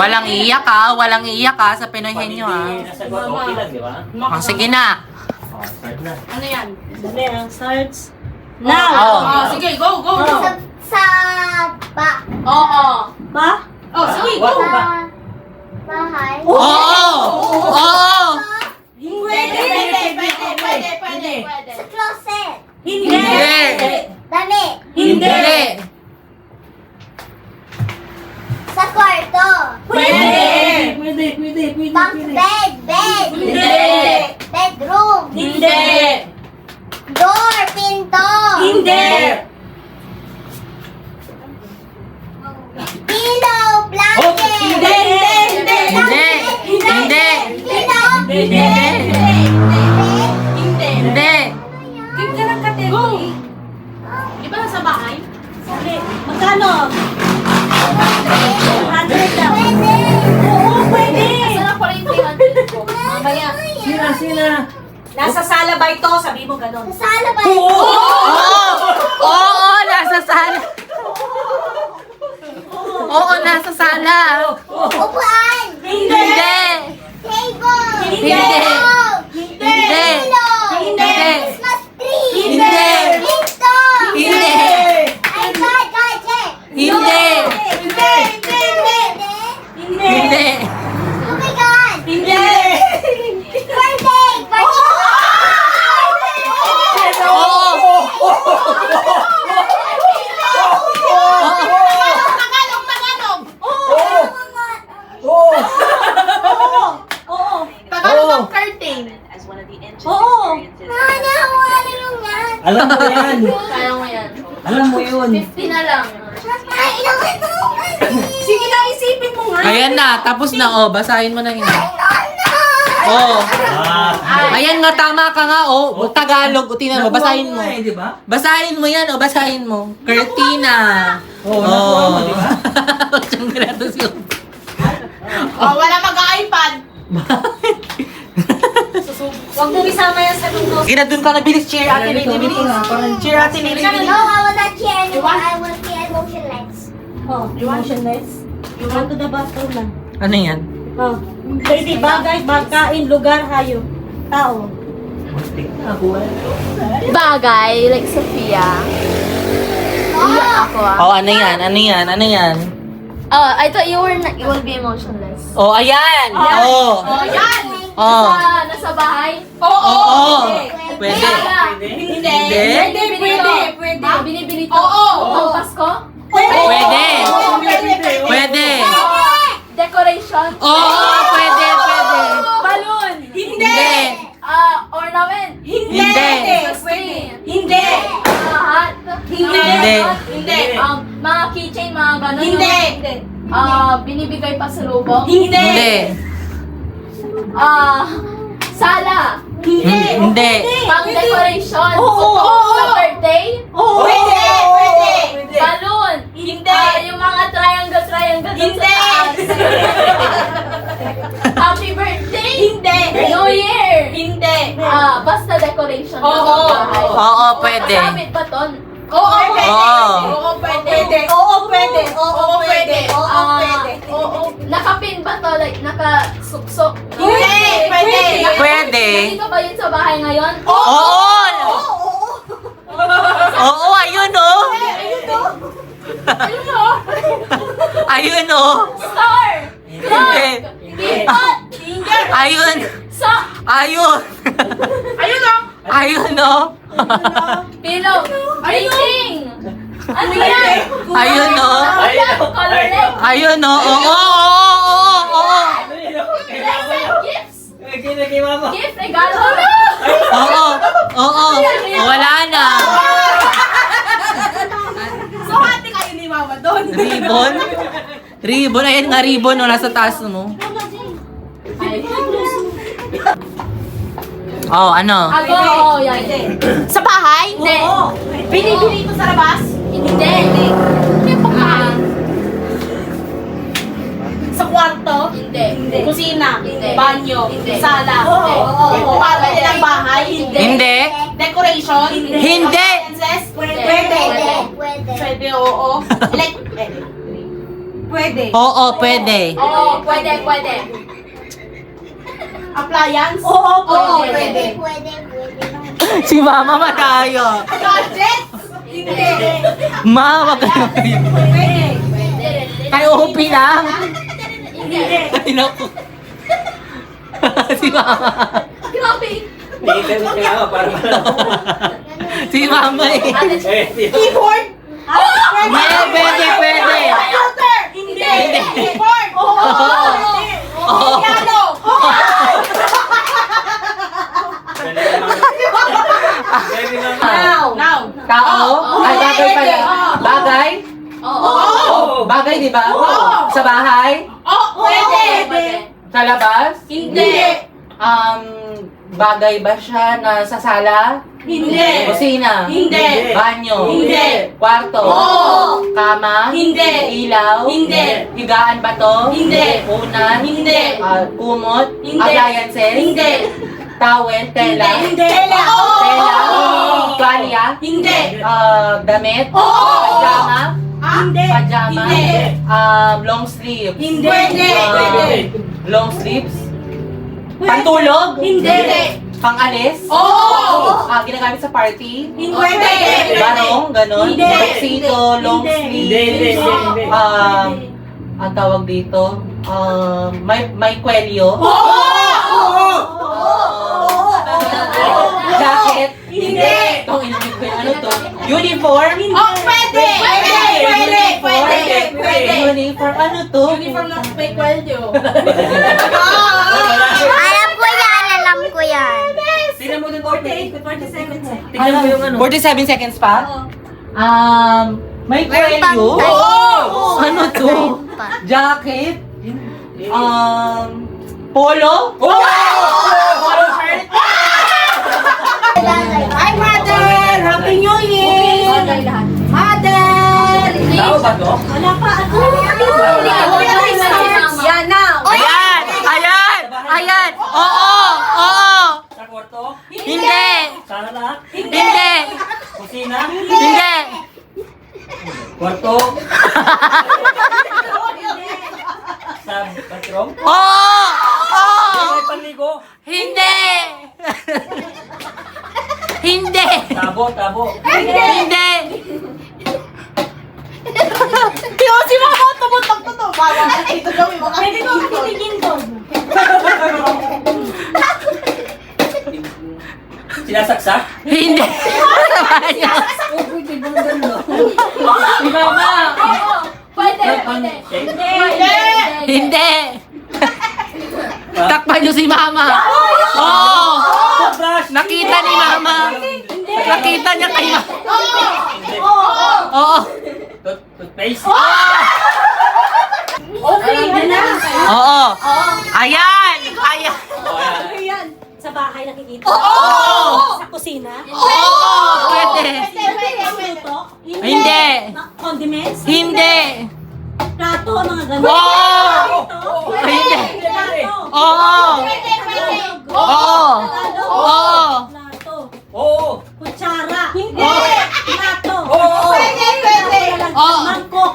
Walang iyak ha. Walang iyak ha sa Pinoy Henyo ha. Nasagot, okay lang, di ba? Oh, sige na. Start na. Ano yan? Dali, ang starts. Oh. Oh, sige, go, go, go. Sa ba? Oo. Ba? Oh, sige, go. Sa bahay? Oo! Oo! Pwede. Sa closet? Hindi. Hindi. Dali? Hindi. Sa kwarto? Pwede. Bunk bed? Bed? Hindi. Bedroom? Hindi. Door? Pinto? Hindi. Pillow? Blanket? Hindi. Hindi. Hindi. Pillow? Hindi. Hindi. Give ka ng category. Di ba nasa bahay? Magkano? 100 daw. Pwede. Oo, pwede. Asa na pala yung 300 ko? Mamaya. Sina? Nasa sala ba ito? Sabi mo ganon. Sa sala ba? Oo! Oo! Nasa sala. Oo, nasa sala. Upuan? Hindi. Table? Hindi. Pillow? Hindi. Pillow? Hindi. Christmas tree? Hindi. Pinto? Hindi. iPad? Gadget? Hindi. Hindi. Tubigan? Hindi. Birthday? Oo. Tagalog. Oo. Tagalog ang curtain. Oo. Nana, wala yung yan. Alam mo yan. Kaya mo yan. Alam mo yun. 50 na lang. Ay, ilang ito? Sige na, isipin mo nga. Ayan na, tapos na oh. Basahin mo na yun. Oh. Ayan nga, tama ka nga oh. Tagalog, o tingnan mo, basahin mo. Di ba? Basahin mo yan, o basahin mo. Cortina. Oo, nakuha mo, di ba? Siyang gratos yun. Oh, wala mag-iPad. Huwag mong isama yan sa mundo. Gina, dun ka na, bilis, cheer ate, bilis. Cheer ate, bilis. No, I will not cheer anymore. I will be emotionless. Oh, emotionless. You want to the bathroom lang. Ano yan? Oh. Pwede bagay, pagkain, lugar, hayop. Tao. Muntik na, buhay. Bagay, like Sophia. Iyak ako Oh, ano yan? Ano yan? Ano yan? Oh, I thought you will be emotionless. Oh, ayan. Oh. Oh, yan! Oh. Nasa bahay? Oo. Pwede. Hindi. Pwede. Binibili to? Pang Pasko? Pwede. Pwede. Decoration? Oo, pwede, pwede. Balloon? Hindi. Ornament? Hindi. String? Hindi. Hat? Hindi. Hindi. Mga keychain, mga gano'n? Hindi. Binibigay pa sa lubong? Hindi. Sala? Hindi. Pang decoration? Oo. Sa birthday? Oo. Balloon? Hindi. Yung mga triangle dun sa taas. Happy birthday? New Year? Basta decoration. Oo, pwede. Kasabit ba ton? Oo. Nakapin ba to? Like, nakasuksok? Pwede. Nandito ba yun sa bahay ngayon? Oo. Oo, ayun oh. Ayun oh. Star! Hindi. Bipot! Ayun. Sock! Ayun. Ayun oh. Pillow! Painting! Ano yan? Ayun oh. Color light! Ayun oh. Oo. Gifts! Kay mama. Gift! Regalo! Oo. Wala na. So, hati kayo ni Mama doon. Ribbon? Ribbon. Ayan nga ribbon no. Nasa taas mo. Ay. Oh, ano? Ako, oo, yan. Sa bahay? Hindi. Binibili ko sa labas? Hindi. Hindi pagkain. Sa kwarto? Hindi. Kusina? Hindi. Banyo? Hindi. Sala? Oo. Parte ng bahay? Hindi. Decoration? Hindi. Appliances? Pwede. Pwede, oo. Pwede. Oo, pwede. Oo, pwede. Appliance? Oo, Oo, pwede. pwede. Pwede. Si mama matayo. Gadgets? Hindi. Mama, kayo. Pwede. Ay, upi lang. Hindi. Ay, naku. Si mama. Grabe. Tingin ka kay mama para Si mama eh. Keyboard? Pwede. Computer? Hindi. Keyboard? Oo. Oo. Piano? Now. Tao? Ay, bagay pala. Bagay? Oo. Bagay, di ba? Oo. Sa bahay? Oo, pwede. Sa labas? Hindi. Bagay ba siya na sa sala? Hindi. Kusina? Hindi. Banyo? Hindi. Kwarto? Oo. Kama? Hindi. Ilaw? Hindi. Higaan ba to? Hindi. Unan? Hindi. Kumot? Hindi. Appliances? Hindi. Towel? Tela? Hindi. Oo. Tela? Tuwalya? Hindi. Damit? Oo. Pajama? Hindi. Pajama? Hindi. Long sleeves? Hindi. Pwede. Long sleeves? Pantulog? Hindi. Pangalis? Oo. Ginagamit sa party? Pwede. Barong? Ganon? Hindi. Tuxedo? Long Hindi. sleeves? Ang tawag dito? May kwelyo? Jacket? Hindi. Itong ilagay ko yung ano to? Uniform? Oh, pwede. Pwede. Uniform? Ano to? Uniform ng fake weldo. Alam ko yan. Tingnan mo dun, 47 seconds. Tingnan mo yung ano. 47 seconds pa? May Meron pang kwelyo? time. Ano to? Jacket? Polo? Polo shirt? Hi, Mother! Happy New Year! Mother! Tao ba to? Wala pa. Yan now. Ayan! Ayan! Ayan! Oo! Oo! Sa kwarto? Hindi! Sa lahat? Hindi! Kusina? Hindi! Kwarto? Sa bathroom? Oo! Oo! May panligo? Hindi! Hindi! Tabo. Hindi! Yung si Mama tumutok to. Mama, ito gawin mo. Pwede ko titingin doon. Sinasaksak? Hindi! Si Mama! Pwede. Hindi! Takpan niyo si Mama! Oo! Brush! Nakita ni Mama! Nakita niya kay Mama! Oo! Toothpaste? Okay, yan na. Oo! Ayan! Ayan! Ayan. Sa bahay nakikita. Oo! Sa kusina. Oo! Pwede! Luto. Hindi! Condiments. Hindi! Plato, mga ganun. Oo! Hindi! Plato. Oo! Oo! Oo! Plato. Oo! Kutsara. Hindi. Plato. Oo! Oo! Mangkok.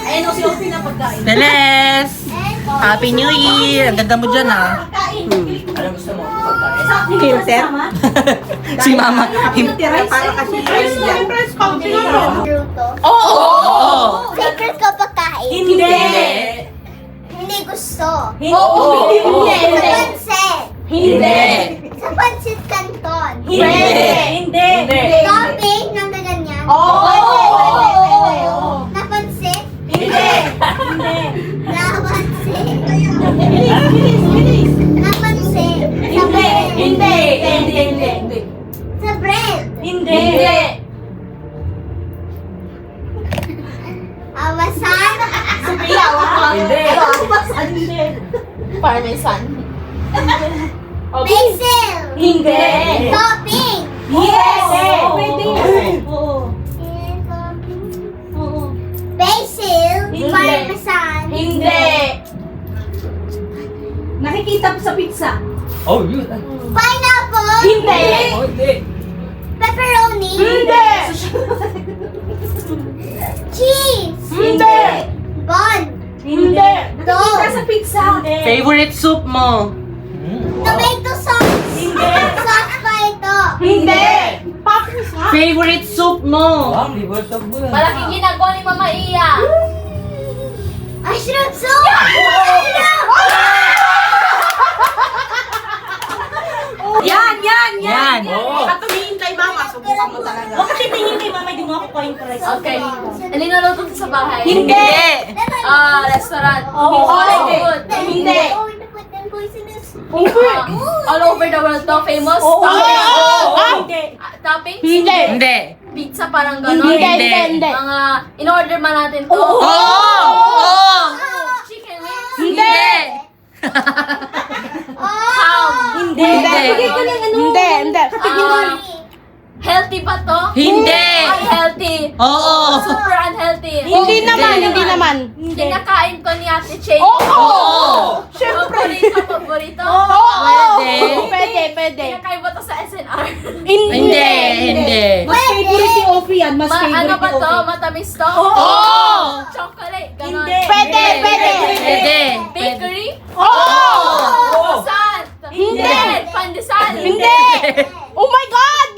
Ayun si Opi na pagkain. Teles! Happy New Year! Ang ganda mo dyan ah! Ano gusto mo? Pagkain? Filter. Si Mama! Para kasi Luto. Oo! Favorite ko pagkain. Hindi. Hindi gusto. Hindi. Sa pansit. Hindi! Sa pansit canton. Hindi. Topping ng gaganyan. Napansit. Hindi. Napansit. Bilis, bilis. Napansit. Sa bread. Hindi. Sa bread. Hindi. Awasan. Sophia, Hindi. Hindi. Parmesan. Basil. Hindi. Topping. Yes. Pwede. Oo. Oo. Basil. Hindi. Parmesan. Hindi. Nakikita ko sa pizza. Oh, yun. Pineapple. Hindi. Oh, hindi. Pepperoni. Hindi. Cheese. Hindi. Bun. Hindi. Dog. Sa pizza. Hindi. Favorite soup mo? Tomato sauce. Hindi. Sauce pa ito. Hindi. Papus ha? Favorite soup mo? Wow, liver soup mo yun. Malaking ginagawa ni Mama Iya. Mushroom soup. Yan. Yan. Oo. At tumingin kay Mama, subukan mo talaga. O kasi tingin kay mama, di mo ako coin price. Okay. Niluluto sa bahay? Hindi. Restaurant. Oo. Food. Hindi. All over the world to, famous? Oo. Toppings? Hindi. Toppings? Hindi. Pizza parang gano'n? Hindi. Mga, in-order man natin to? Oo! Oo! Chicken wings? Hindi. Ham? Hindi. Hindi. Hindi. Healthy ba to? Hindi. Unhealthy? Oo. Super unhealthy? Hindi naman. Kinakain ko ni Ate Che? Oo. Paborito? Pwede. Kinakain ba to sa SNR? Hindi. Mas favorite si Ophie yan. Mas favorite Ano ba ni to? Ophie. Matamis to? Oo. Chocolate? Ganon? Hindi. Pwede. Bakery? Oo. Croissant? Hindi. Pandesal? Oh my God!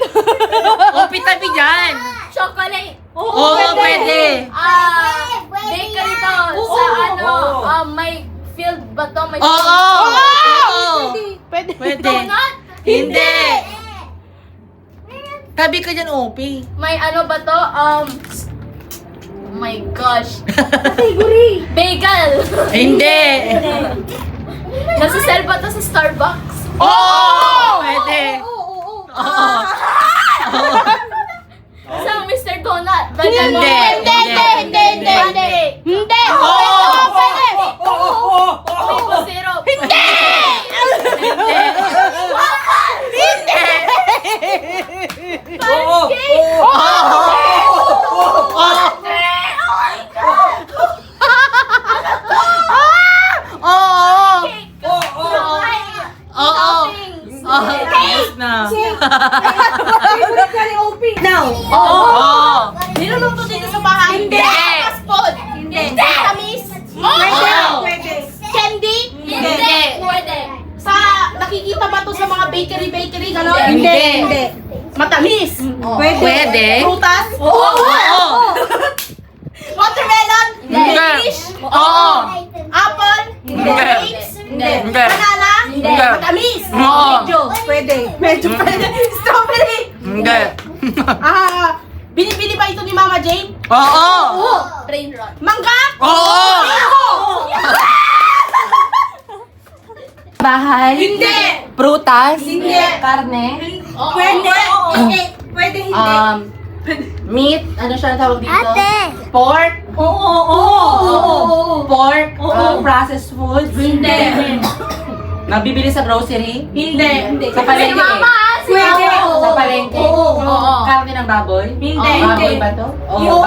O, pitabi dyan. Chocolate? Oo, pwede. Bakery to? Sa ano? May field ba to? May Oo. Pwede. donut? Hindi. Tabi ka dyan, Opi. May ano ba to? Oh my gosh. Bagel? Hindi. Nasa-sell ba to sa Starbucks? Oo. Pwede. Oo. Sa Mr. Donut? Hindi. Pancake? Oo. Maple syrup? Toppings? Tapos na. Favorite ka ni Ophie. Now. Oo. Niluluto dito sa bahay? Hindi. Fast food? Hindi. Tamis? Pwede. Candy? Hindi. Pwede. Sa, nakikita ba to sa mga bakery, gano'n? Hindi. Matamis? Pwede. Prutas? Oo. Watermelon? Hindi. Fish? Oo. Apple? Hindi. Grapes? Hindi. Banana? Hindi. Matamis? Oo. Medyo pwede. Strawberry? Hindi. Binibili ba ito ni Mama Jane? Oo. Brain rot. Mangga? Oo. Bahay? Hindi. Prutas? Hindi. Karne? Pwede. Pwede hindi. Meat? Ano siya ang tawag dito? Ate. Pork? Oo. Pork? Processed foods? Hindi. Nabibili sa grocery? Hindi. Sa palengke? Pwede. Sa palengke? Oo. Karne ng baboy? Hindi. Baboy ba to? Oo.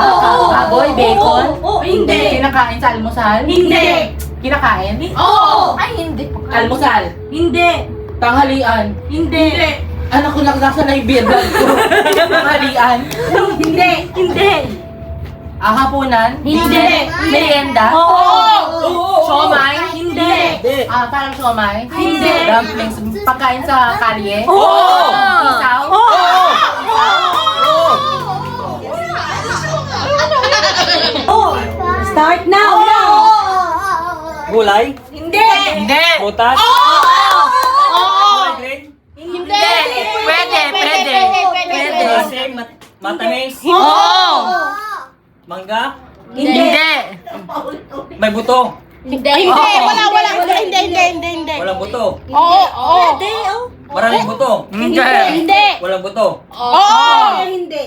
Baboy? Bacon? Hindi. Kinakain sa almusal? Hindi. Kinakain? Oo. Ay, hindi. Almusal? Hindi. Tanghalian? Hindi. Anak ko lang nasa Liberia ko. Tanghalian? Hindi. Hapunan? Hindi. Merienda? Oo. Siomay? Hindi. Parang siomay? Hindi. Dumplings? Pagkain sa kalye? Oo. Isaw? Start now. Gulay? Hindi. Hindi! Butas? Oo! Green? Hindi! Pwede! Asim? Matamis? Oo! Mangga? Hindi! May buto? Hindi. Wala. Hindi. Walang buto? Oo! Maraming buto? Hindi! Walang buto? Hindi.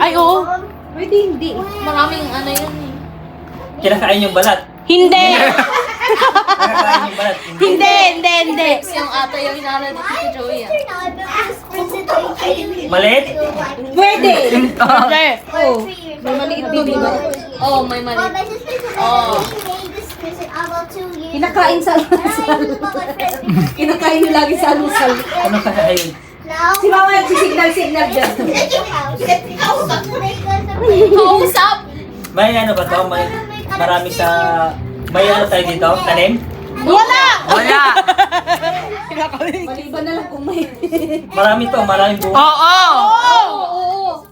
Ay, oo! Pwede hindi. Maraming ano yun eh. Kinakain yung balat? Hindi! Kinakain yung balat? Hindi! Yung ata yung inala ni Tito Joey ah. Maliit? Pwede. Hindi! May maliit din, di ba? Oh, may mali. Kinakain sa almusal. Kinakain nyo lagi sa almusal. Ano kakain? Si mama nagsisignal dyan. Kausap. May ano ba to? May marami sa... May ano tayo dito? Tanim? Wala. Wala. Maliban na lang kung may... Marami to, maraming bunga. Oo. Oo.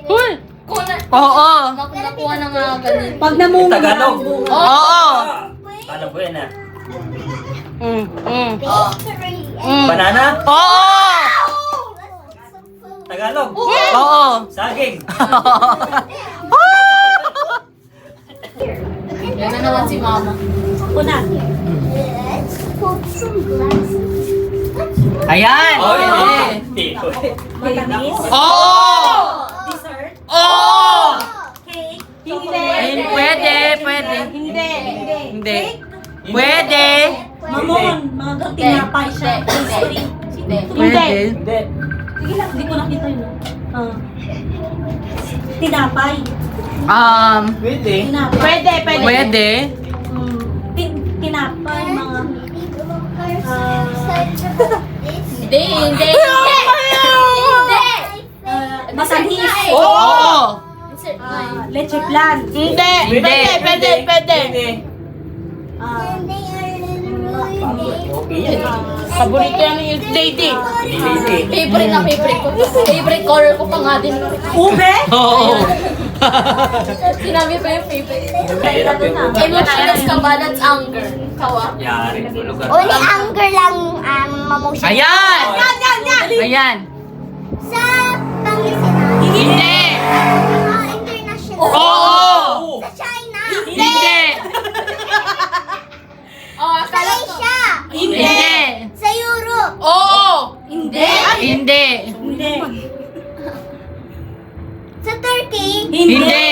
Uy. Kuna. Oo. Nakuha na nga ganun. Pag namunga Tagalog. ang bunga. Oo. Ano po yan ah? Banana. Banana? Oo. Tagalog? Oo. Saging? Yan na naman si mama. Ako na. Let's put some glasses. Ayan. Oh, hindi. Eh. Matamis. Oo. Dessert. Oo. Cake. Hindi. Ay, pwede, pwede. Hindi. Hindi. Pwede. Mamon. Mga tinapay siya. Pastry. Hindi. Pwede. Hindi. Sige lang, hindi ko nakita yun. Tinapay. Pwede. Tinapay. Pwede, pwede. Pwede. Tinapay, mga... Hindi, hindi. Hindi. Masanhis. Oo. Leche plan. Hindi. Pwede. Pwede. Okay yan. Paborito yan ni Lady. Pwede. Favorite na favorite ko. Favorite color ko pa nga din. Ube? Oo. Sinabi pa yung favorite. Mahirap yung bunga. Emotions ka ba? That's anger. Kawa. Yari sa lugar. Only anger lang mamotion. Ayan. Ayan. Sa Pangasinan. Hindi. International. Oo. Sa China. Hindi. Oh, Sa akala ko. Asia. Hindi. Sa Europe. Oo. Hindi. Hindi. Hindi. Sa Turkey. Hindi.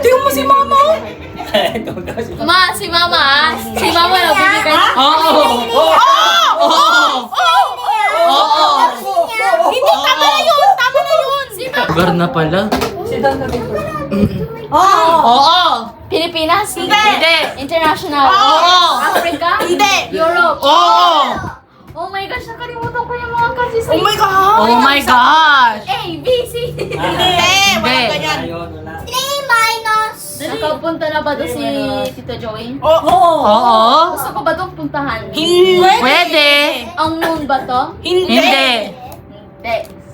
Tingnan mo si mama. Ma, si mama ah. Si mama nagbibigay. Oo. Oo. Oo. Hindi, tama na yun. Tama na yun. Si mama. Lugar na pala. Oo. Oo. Pilipinas? Hindi. International? Oo. Africa? Hindi. Europe? Oo. Oh my gosh, nakalimutan ko yung mga countries. Oh my gosh. A, B, C. Hindi. Ayun, wala. 3 minus. Nakapunta na ba doon si Tito Joey? Oo. Gusto ko ba doon puntahan? Pwede. Ang moon ba to? Hindi. Hindi.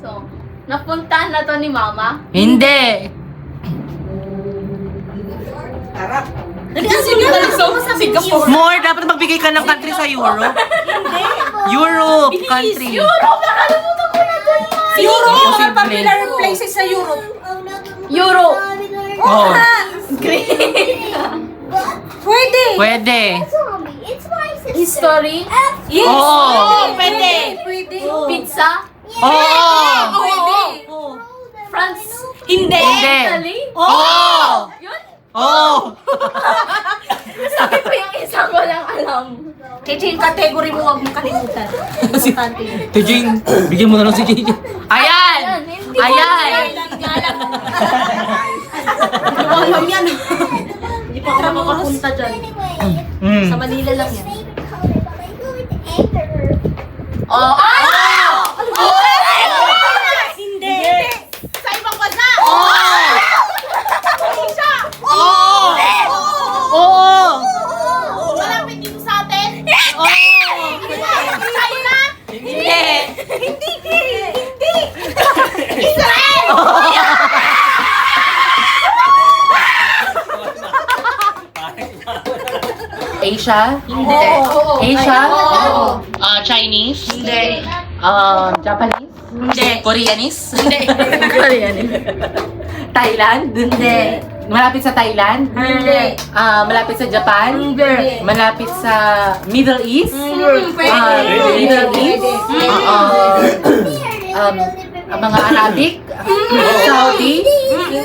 So, napuntahan na to ni Mama. Hindi. More, dapat magbigay ka ng country sa Europe. Europe country. Europe! Nakalimutan ko na doon! Europe! Imposible. Popular places sa Europe. Europe! Oo. Pwede. Pwede. It's my sister. History? Yes. Oo. Pwede! Pwede. Pizza? Oo. Pwede! Oh. France? Hindi. Italy? Oo. Yun? Oo. Sabi ko yung isa ko lang alam. Kaya yung category mo, huwag mong kalimutan. Importante yun. Si Jane, bigyan mo na lang si Jane. Ayan. Hindi Ayan. Hindi nga alam. Alam yan. Hindi pa ako makapunta dyan. Mm. Sa Manila lang yan. Favorite color, but I go with anger. Oh! Hindi. Sa ibang bansa! Oo. Oo. Malapit dito sa atin? Oo. China? Hindi. Israel! Asia? Hindi. Asia? Oo. Chinese? Hindi. Japanese? Hindi. Koreanese? Hindi. Koreanese. Thailand? Hindi. Malapit sa Thailand? Hindi. Malapit sa Japan? Hindi. Malapit sa Middle East? Pwede. Middle East? Mga Arabic? Saudi?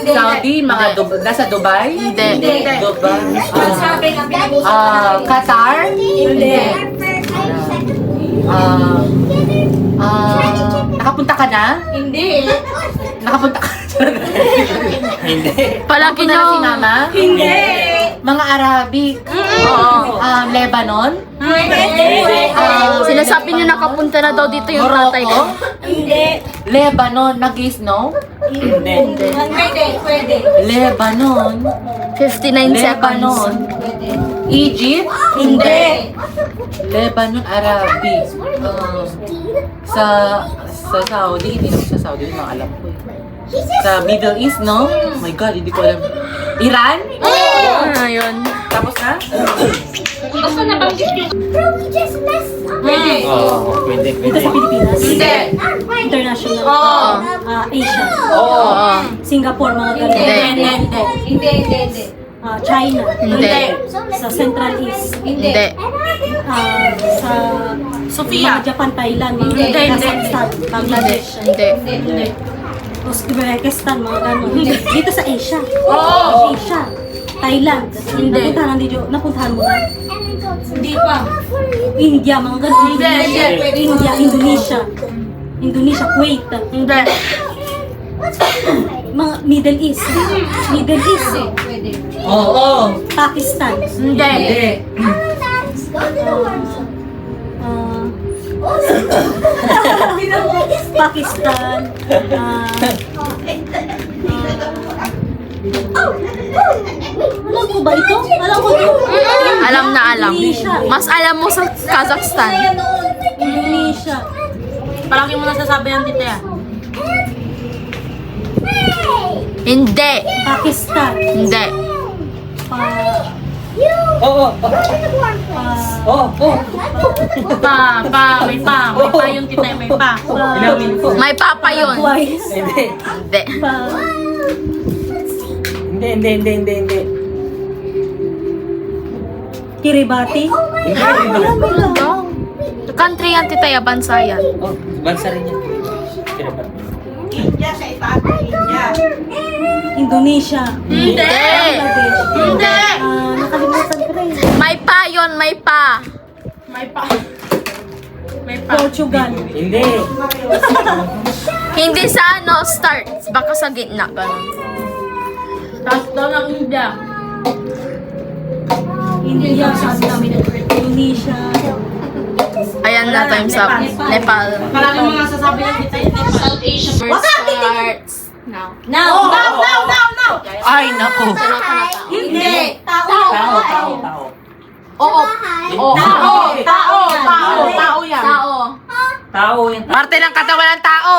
Saudi? Mga nasa Dubai? Hindi. Dubai? Sabi ng pinag-usapan Qatar? Hindi. Nakapunta ka na? Hindi. Nakapunta ka Hindi. Palagi na si Mama? Hindi. Mga Arabic? Lebanon? Sinasabi niyo nakapunta na daw dito yung tatay ko. Morocco? Hindi. Lebanon, nag-snow? Hindi. Pwede. Lebanon. 59 Lebanon. Egypt? Hindi. Lebanon, Arabi. Sa Saudi, hindi naman sa Saudi, yun ang alam ko eh. Sa Middle East, no? Oh my God, hindi ko alam. Iran? Ayun. Tapos na? Bro, we just messed up. Pwede. Oo, pwede. Dito sa Pilipinas. Hindi. International. Oo. Asia. Oo. Singapore, mga ganun. Hindi. China. Hindi. Sa Central East. Hindi. Sa Sofia. mga Japan, Thailand, mga Hindi. Kazakhstan, Bangladesh. Hindi. Uzbekistan, mga ganun. Dito sa Asia. Oo. Asia. Thailand. Hindi. Napuntahan mo na. Hindi pa. India, mga ganun. Hindi. India, Indonesia, Kuwait. Hindi. Mga Middle East. Pwede. Oo. Pakistan. Hindi. Hindi. Pakistan. Alam ko ba ito? Alam ko ito. Alam na alam. Indonesia. Mas alam mo sa Kazakhstan. Indonesia. Palagi mo nasasabi yan dito yan. Hindi. Pakistan. Hindi. Oo. May pa yun tita, may pa. Ilang minuto? May papa yun. Paraguay. Hindi. Hindi. Hindi. Kiribati. Country yan tita, ya, bansa yan. Oh, bansa rin yan. Sino ba? Indonesia. Hindi. Bangladesh. Hindi. Nakalimutan ko rin. May pa yun, may pa. Portugal. Hindi. Hindi sa ano, start. Baka sa gitna, ganun. Tapos daw ng India. India. Indonesia. Ayan na, time's up. Nepal. Palagi mo nga sasabi ng dito yung South Asia First starts now. Now. Ay, naku. Hindi. Tao. Oo. Oo. Tao yan. Tao. Tao yan. Parte ng katawan ng tao.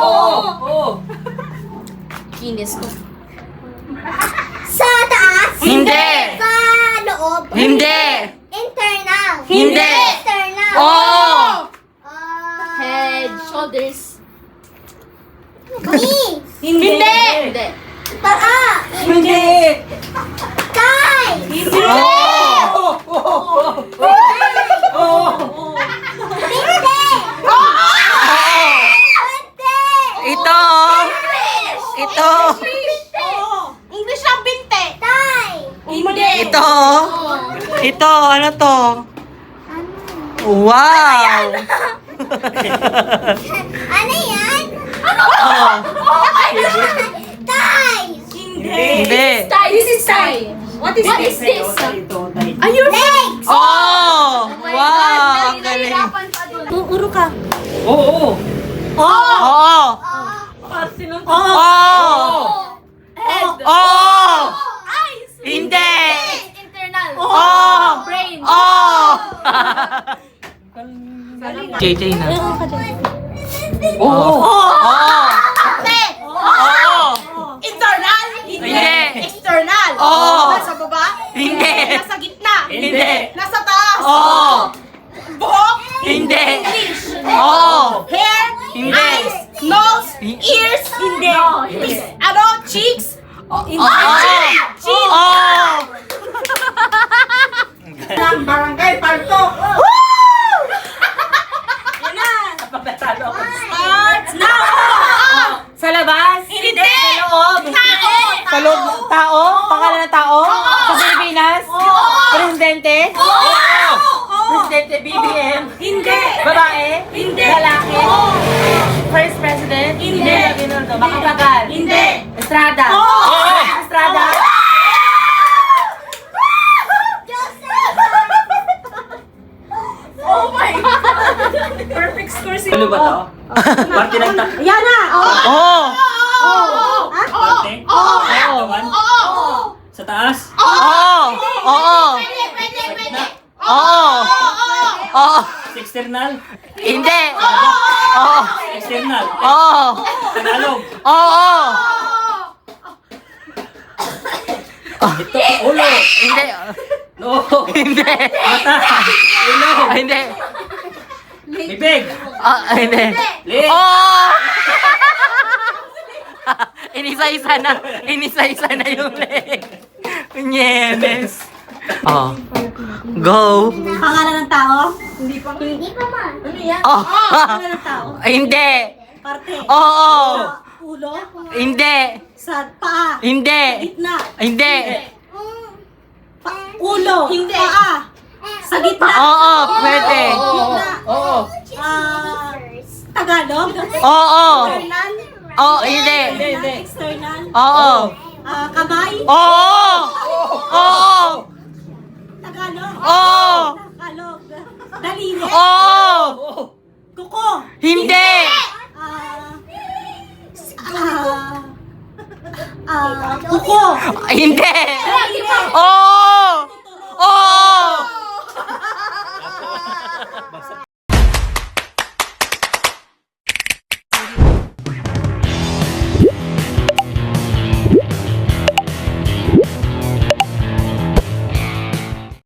Oo. Kinis ko. Sa taas. Hindi. Sa loob. Hindi. Internal. Hindi. External. Oo. Head, shoulders. Knees. Hindi. Hindi. Paa. Hindi. Thighs. Hindi. Ito. Ito. English lang, binte. Thigh. Hindi. Ito. Ito. Ano to? Wow. Ano yan? Oh. Thighs. Hindi. This is Thai. What is this? Legs. Oh. Wow. Ang galing. Uro ka. Oo. Oo. Oo. Head. Oo. Eyes. Hindi. Internal. Oo. Brain. Oo. JJ na. Oo. Oo. Oo. Internal. Hindi. External. Oo. Nasa baba. Hindi. Nasa gitna. Hindi. Nasa taas. Oo. Buhok. Hindi. Oo. Hair. Hindi. Eyes. Nose. Ears. Hindi. Ano? Cheeks. Oo. Chin. Oo. Barangay Palto. Starts Sa labas? Hindi. Sa loob? Sa loob? Tao? Pangalan ng tao? Sa Pilipinas? Presidente? Presidente BBM? Hindi. Babae? Hindi. Lalaki? First President? Hindi. Makatagal? Hindi. Estrada? Estrada? Oh my God. Perfect score si Ano ba to? Parte ng Yan na! Oo! Parte? Katawan? Sa taas? Oo! Oo! Sa gitna? Oo! Oo! Sa external? Hindi! Oo! External? Oo! Tagalog? Oo! Ito, ulo. Hindi! No. Hindi! Mata. Ulo. Hindi! Bibig. Hindi! Leg. Oh! Inisa-isa na. Inisa-isa na yung leg. Nyenes. Oh. Go. Pangalan ng tao? Hindi pa ma. Oh. Pangalan ng tao? Hindi. Parte. Oo. Sa ulo? Hindi. Sa paa? Hindi. Gitna? Hindi. Ulo? Hindi. Paa? Sa gitna? Oo, pwede. Gitna? Oo. Tagalog? Oo. External? Oh, hindi. External? Oo. Kamay? Oo. Oo. Tagalog? Oo. Tagalog. Daliri? Oo. Kuko? Hindi. Kuko? Hindi. Oo. Oo.